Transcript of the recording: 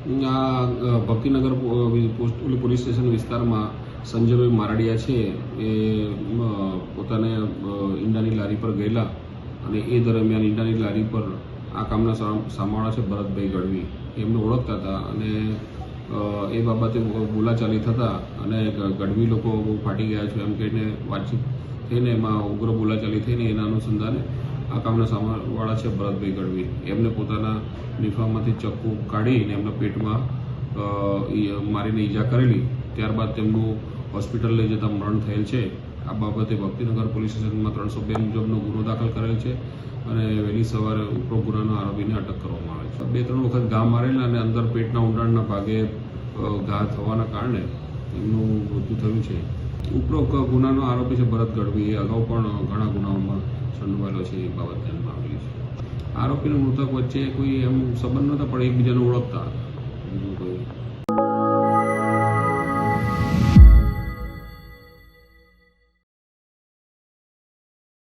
આ Bhaktinagar police station વિસ્તારમાં સંજયભાઈ મારડિયા છે એ પોતાને ઈંડાની લારી પર ગયેલા અને એ દરમિયાન ઈંડાની લારી પર આ કામના સામાવાળા છે ભરતભાઈ ગઢવી એમને ઓળખતા હતા અને એ બાબતે બોલાચાલી થતા અને ગઢવી લોકો બહુ ફાટી ગયા છે એમ કહીને વાતચીત થઈને એમાં ઉગ્ર બોલાચાલી થઈને એના અનુસંધાને આ કામના સામાવાળા છે ભરતભાઈ ગઢવી એમને પોતાના નિફામાંથી ચક્કુ કાઢીને એમના પેટમાં મારીને ઈજા કરેલી. ત્યારબાદ તેમનું હોસ્પિટલ લઈ જતાં મરણ થયેલ છે. આ બાબતે ભક્તિનગર પોલીસ સ્ટેશનમાં 302 મુજબનો ગુનો દાખલ કરેલ છે અને વહેલી સવારે ઉપરોક્ત ગુનાના આરોપીને અટક કરવામાં આવે છે. 2-3 વખત ઘા મારેલા અને અંદર પેટના ઊંડાણના ભાગે ઘા થવાના કારણે એમનું મૃત્યુ થયું છે. ઉપરોક્ત ગુનાનો આરોપી છે ભરત ગઢવી એ અગાઉ પણ ઘણા ગુનાઓમાં સંડોવાયેલો છે એ બાબત ધ્યાનમાં આવેલી છે. આરોપીના મૃતક વચ્ચે કોઈ એમ સંબંધ નહોતા પણ એકબીજાને ઓળખતા બીજું કોઈ